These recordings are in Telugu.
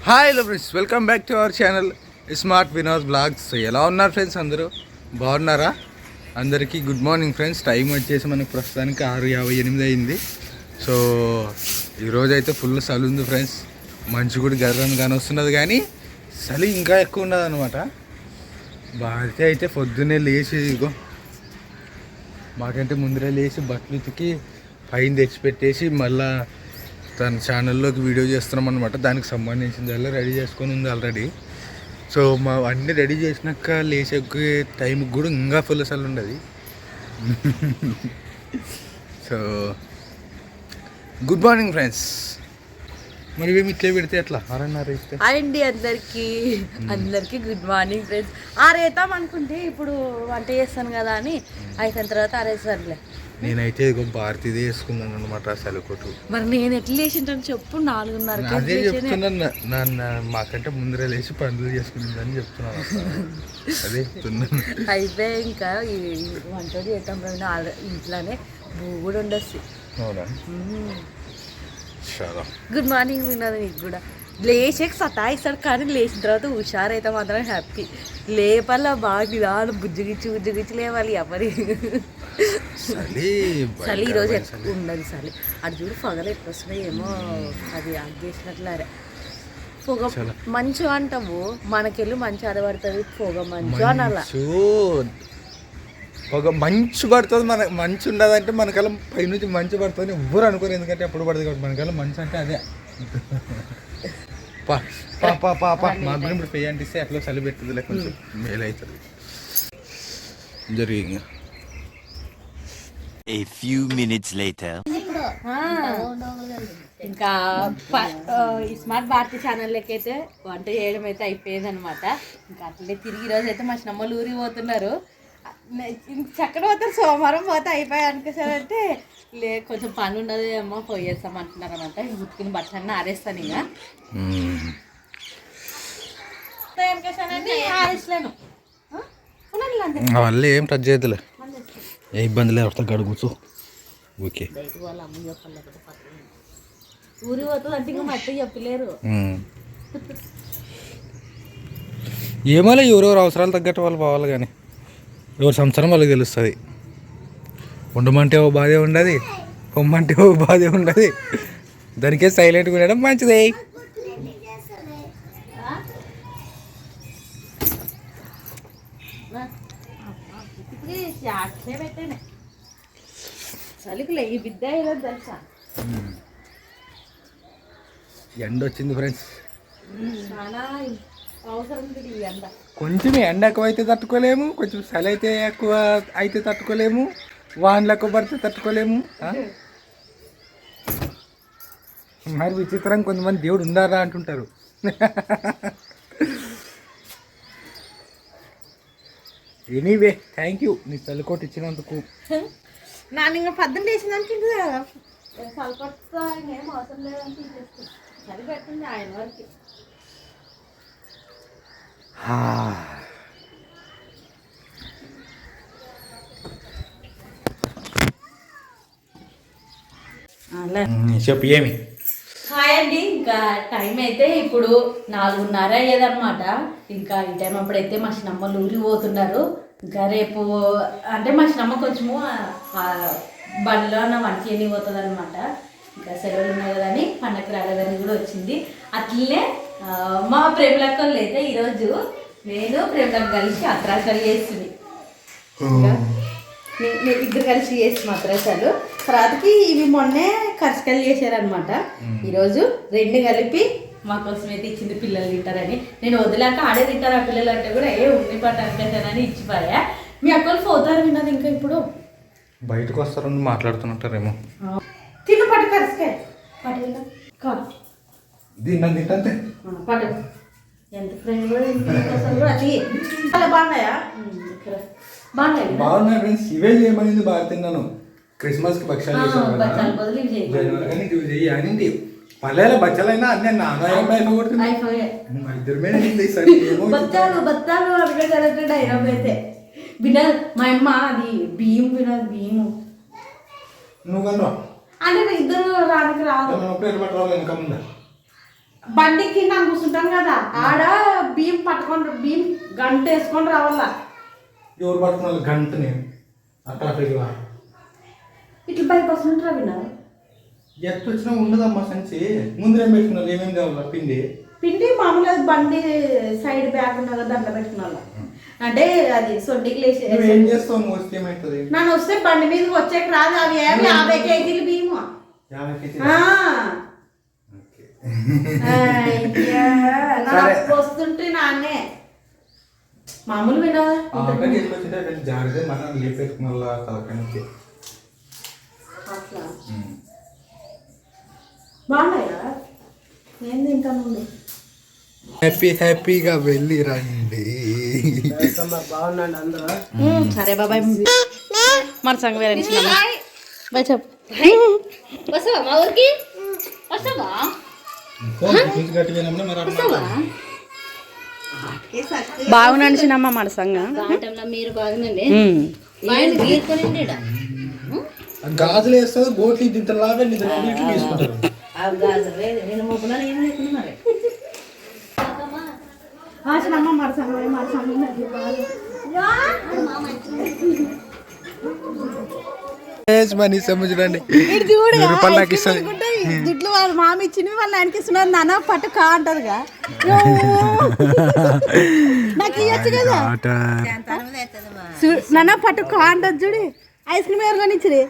Hi hello friends, welcome back to our channel smart Vinod blogs. ఎలా ఉన్నారు ఫ్రెండ్స్? అందరూ బాగున్నారా? అందరికీ గుడ్ మార్నింగ్ ఫ్రెండ్స్. టైం వచ్చేసి మనకు ప్రస్తుతానికి 6:58 అయింది. సో ఈరోజు అయితే ఫుల్ చలి ఉంది ఫ్రెండ్స్. మంచు కూడా గర్రని కానీ వస్తున్నది, కానీ చలి ఇంకా ఎక్కువ ఉన్నది అనమాట. భారతి అయితే పొద్దున్నే లేచి ఇగో మాకంటే ముందరే లేచి బట్టలు ఉతికి పైన తెచ్చిపెట్టేసి మళ్ళా తన ఛానల్లోకి వీడియో చేస్తున్నాం అనమాట. దానికి సంబంధించింది అలా రెడీ చేసుకొని ఉంది ఆల్రెడీ. సో మా అన్నీ రెడీ చేసినాక లేచే టైంకి కూడా ఇంకా ఫుల్ అసలు ఉండదు. So good morning friends. మరి మేము ఇట్లే పెడితే ఎట్లా 6:30 ఇస్తే అండి అందరికి గుడ్ మార్నింగ్ ఫ్రెండ్స్. ఆరేతాం అనుకుంటే ఇప్పుడు వంట చేస్తాను కదా అని అయిపోయిన తర్వాత ఆరేసారులే. నేనైతే ఇక భారతీదే వేసుకున్నాను అనమాట అసలు కొట్టు. మరి నేను ఎట్లా లేచింటాను చెప్పు? 4:30 అదే చెప్తున్నాను. నన్ను మాకంటే ముందరే లేచి పనులు చేసుకుంటుందని చెప్తున్నాను. అదే చెప్తున్నాను. అయితే ఇంకా ఈ వంట చేద్దాం ఇంట్లోనే పువ్వు కూడా ఉండొచ్చు. అవునా? చాలా గుడ్ మార్నింగ్ విన్నది నీకు కూడా. లేచాక సతాయిస్తాడు, కానీ లేచిన తర్వాత హుషారైతే మాత్రం హ్యాపీ. లేపల్లా బాగా నిదానం బుజ్జిగిచ్చి లేవాలి. ఎవరి చలి ఈరోజు ఎక్కువ ఉండదు. చలి అటు చూడు పొగలు ఎక్కువ వస్తున్నాయి ఏమో, అది ఆగేసినట్లరే. పొగ మంచు అంటావు, మనకెళ్ళి మంచు ఆడబడుతుంది. పొగ మంచు అనాలా? ఒక మంచు పడుతుంది. మన మంచు ఉండదంటే మనకల్లా పైనుంచి మంచు పడుతుంది ఎవ్వరు అనుకోరు, ఎందుకంటే ఎప్పుడు పడుతుంది కాబట్టి. మనకల్లా మంచు అంటే అదే. మాకు ఇప్పుడు పెయ్యి అంటిస్తే అట్లా చలి పెడుతుంది, లేకపోతే మేలు అవుతుంది. జరిగింది. A few minutes later. ఇంకా స్మార్ట్ భారతి ఛానల్లోకి అయితే వంట చేయడం అయితే అయిపోయింది అనమాట. ఇంకా అట్లే తిరిగి రోజు అయితే మా చిన్నమ్మలు ఊరికి పోతున్నారు. చక్కగా పోతారు, సోమవారం పోతే అయిపోయాయి అనుకోసారంటే కొంచెం పని ఉండదు ఏమో పోయేస్తాం అంటున్నారు అనమాట. ఉతికిన బట్టలు అన్నీ ఆరేస్తాను ఇక ఆరేసలేను. మళ్ళీ ఏం టచ్ చేయదులే, ఏ ఇబ్బంది లేదు. అర్థం కాడు కూర్చో. ఓకే. వాళ్ళ అమ్మ చెప్పాలి, ఊరి పోతుంది అంటే ఇంకా మట్టి చెప్పలేరు. ఏమోలే, ఎవరెవరు అవసరాలు తగ్గట్టు వాళ్ళు పోవాలి, కానీ ఎవరి సంవత్సరం వాళ్ళకి తెలుస్తుంది. ఉండమంటే ఓ బాధే ఉండదు, పొమ్మంటే ఓ బాధే ఉండదు. దానికే సైలెంట్గా ఉండడం మంచిదే. చలికి ఈ బిద్ద తెలుసా? ఎండ వచ్చింది ఫ్రెండ్స్. చాలా అవసరం ఈ ఎండ. కొంచెం ఎండ ఎక్కువ అయితే తట్టుకోలేము, కొంచెం చలి అయితే ఎక్కువ అయితే తట్టుకోలేము, వానలు ఎక్కువ పడితే తట్టుకోలేము. మరి విచిత్రం, కొంతమంది దేవుడు ఉండారా అంటుంటారు. ఎనీవే థ్యాంక్ యూ నీ చలికోట ఇచ్చినందుకు. నాన్న ఇంకా పద్దెని వేసిందానికి చలిపడుతా ఇంకేం అవసరం లేదని చలి పెట్టింది ఆయన వరకు. చెప్పు ఏమి? హాయ్ అండి. ఇంకా టైం అయితే ఇప్పుడు 4:30 అయ్యేదన్నమాట. ఇంకా ఈ టైం అప్పుడైతే మా చిన్నమ్మలు ఊరికి పోతున్నారు. ఇంకా రేపు అంటే మా చిన్నమ్మ కొంచెము బండిలో నా వంట చేయని పోతుంది అనమాట. ఇంకా సెలవులు ఉన్నాయి కదా అని పండగ రాలేదని కూడా వచ్చింది. అట్లనే మా ప్రేమలక్కలు అయితే ఈరోజు నేను ప్రేమలకు కలిసి అత్రాసాలు చేస్తుంది. ఇద్దరు కలిసి చేసి అత్రాసాలు తర్వాతకి ఇవి మొన్నే కరసకాయలు చేశారనమాట. ఈరోజు రెండు కలిపి మా కోసం అయితే ఇచ్చింది. పిల్లలు తింటారని నేను వదిలాక ఆడే తింటారు ఆ పిల్లలు అంటే కూడా ఉండి పాట అనుకుంటానని ఇచ్చిపోయా. మీ అక్కలు పోతారు విన్నది ఇంకా ఇప్పుడు బయటకు వస్తారని మాట్లాడుతుంటారేమో. తిను పట్టు కరసకాయ పట్టు తింటే పట్టు ఎంత ఫ్రెండ్ కూడా అది అలా బాగున్నాయా? బాగున్నాయి ఫ్రెండ్స్. ఇవే చేయమనింది బాగా తిన్నాను. క్రిస్మస్ కి భక్షాలు చేసాను. పల్లెల బచ్చలైనా అన్నీ నాగాయం అయిపోతుంది. బత్తాలు అయితే వినదు మా అమ్మ. అది బియ్యం వినదు. బియ్యము నువ్వు అంటే ఇద్దరు రానికి రాదు. బండి కింద కూర్చుంటాం కదా, ఆడ బియ్యం పట్టుకొని బియ్యం గంట వేసుకొని రావాలా. ఎవరు పట్టుకున్న గంటని అట్లా ఇట్లా బయట వస్తుంటారా విన్నారు. ఎట్లా వచ్చినా ఉండదమ్మా సంచి. ముందు ఏం పెట్టుకున్నారు? ఏమేమి కావాలా? పిండి మామూలుగా బండి సైడ్ బ్యాగ్ ఉన్నదా దాంట్లో పెట్టుకున్నా. అంటే అది సొడ్డికి లేచి ఏం చేస్తావు? వస్తే ఏమవుతుంది? నన్ను వస్తే బండి మీద వచ్చేకి రాదు. అవి 50 కేజీలు బియ్యము. 50 కేజీలు వస్తుంటే నాన్నే మామూలు వినోదా జాగ్రత్త మనం లీప్ పెట్టుకున్న తలకానికి అట్లా బాగున్నాయా? నేను తింటాను. హ్యాపీగా వెళ్ళి రండి. బాగున్నాండి అందరూ. సరే బాబాయ్, మన సంగ వేరే బాయ్ చెప్పు. వస్తావా మా ఊరికి? వస్తావా? బాగున్నా చిన్నమ్మ మన సంగ. మీరు బాగుందండి. గాజులు వేస్తుంది, బోట్లు ఇంత లాగా తీసుకుంటారు. చిన్నమ్మ మన సంగ మనీ చూడండి, దుడ్లు వాళ్ళు మామ ఇచ్చినవి వాళ్ళు ఆయనకి ఇస్తున్నారు. నాన్న పట్టు కా అంటారుగా, నాకు ఇవ్వచ్చు కదా. నాన్న పట్టు కా అంటారు చూడు. ఐస్ క్రీమ్ ఎవరు కొనిచ్చిరి?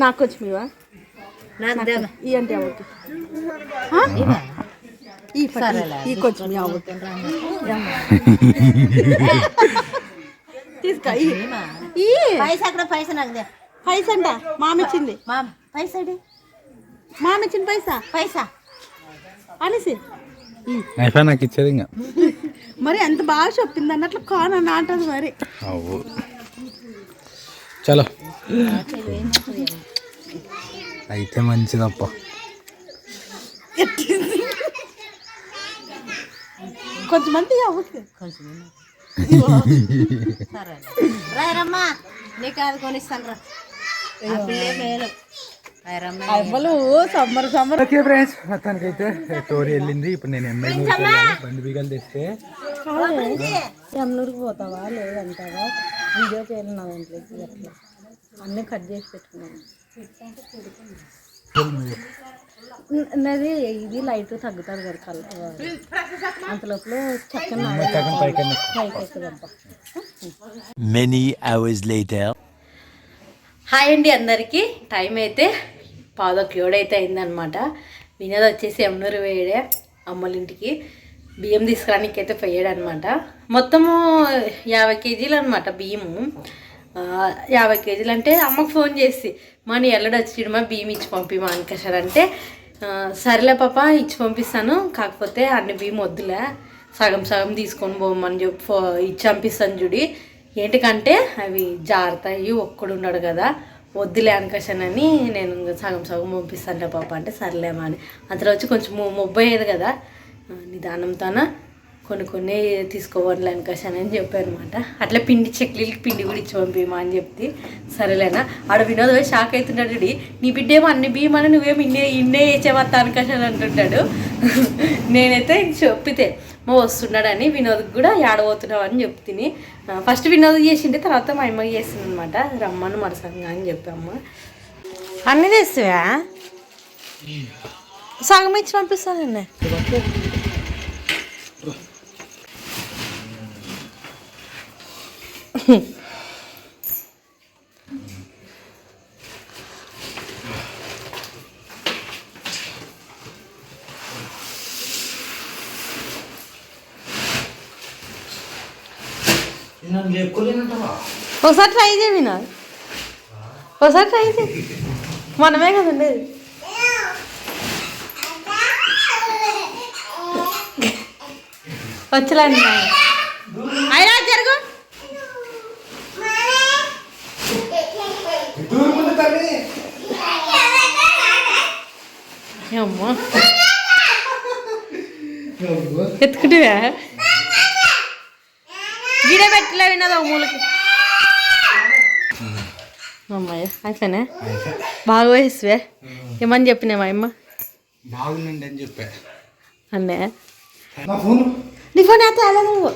నాకు వచ్చి మీవా ఈ అంటే అవకి ఈ కొంచెం తీసుకో. పైసా అంట మామిచ్చింది. మామిచ్చింది పైసా అనేసి నాకు ఇచ్చేది ఇంకా. మరి ఎంత బాగా చెప్పింది అన్నట్లు కాన్ అని అంటది మరి. చలో అయితే మంచిదప్ప. కొంచెమంది రాయరమ్మా నీకు అది కొనిస్తాను రా. ఓకే ఫ్రెండ్స్, మొత్తానికి అయితే టోరీ వెళ్ళింది. ఇప్పుడు నేను బండి బిగాలు తెస్తే ఎమ్నూరుకి పోతావా లేదంటావా? వీడియో పేరు నా దాంట్లోకి అట్లా అన్నీ కట్ చేసి పెట్టుకున్నాను. నాది ఇది లైట్ తగ్గుతుంది కదా కలర్. అంతలోపల చక్కని పైకి ఎక్కుదబ్బా. Many hours later. హాయ్ అండి అందరికీ. టైం అయితే 11:07 అయితే అయిందనమాట. వినోద్ వచ్చేసి ఎమ్నూరు వేయడే అమ్మల ఇంటికి బియ్యం తీసుకురానికి అయితే పోయాడు అనమాట. మొత్తము 50 కేజీలు అనమాట బియ్యము. 50 కేజీలు అంటే అమ్మకు ఫోన్ చేసి మనీ ఎల్లడు వచ్చిడు మా బియ్యం ఇచ్చి పంపిమా అనుకసారు అంటే, సరేలే పాప ఇచ్చి పంపిస్తాను, కాకపోతే అన్ని బియ్యం వద్దులే సగం సగం తీసుకొని పోమని చెప్పి ఇచ్చి పంపిస్తాను చూడి. ఏంటికంటే అవి జారుతాయి, ఒక్కడు ఉన్నాడు కదా, వద్దులే అనుకసానని నేను సగం సగం పంపిస్తానులే పాప అంటే సర్లేమా అని. అంతలో వచ్చి కొంచెం మొబ్బయ్యేది కదా, నిదానంతోన కొన్ని తీసుకోవాలి అనుకసానని చెప్పాను అనమాట. అట్లా చెక్లీలకి పిండి కూడా ఇచ్చి పంపిమా అని చెప్తే సరేలేనా. ఆడ వినోద్ పోయి షాక్ అవుతుంటాడు. నీ బిడ్డేమో అన్ని బియ్యం అని నువ్వేమో ఇన్నే వేసేవత్తా అనుకసాను అంటుంటాడు. నేనైతే చెప్పితే మా వస్తున్నాడని వినోద్కి కూడా ఏడబోతున్నావు అని చెప్తిని. ఫస్ట్ వినోద్ చేసిండే, తర్వాత మా అమ్మకి చేస్తుంది అనమాట. రమ్మను మరసంగా అని చెప్పామ్మ. అన్నీ తెస్తావా? సగం ఇచ్చి పంపిస్తానండి. ఒకసారి ట్రై చేయ వినోద్, ఒకసారి ట్రై చేయి. మనమే కదండి వచ్చేలాండి అయినా జరుగు. అమ్మా ఎత్తుకుంటేవా గిడ పెట్టలే విన్నదా మూలకి. అమ్మాయి అట్లనే బాగా వేసివే ఏమని చెప్పినామా అమ్మ? బాగుందండి అని చెప్పా. అన్నే నా ఫోన్ నీ ఫోన్ అయితే అలా నువ్వు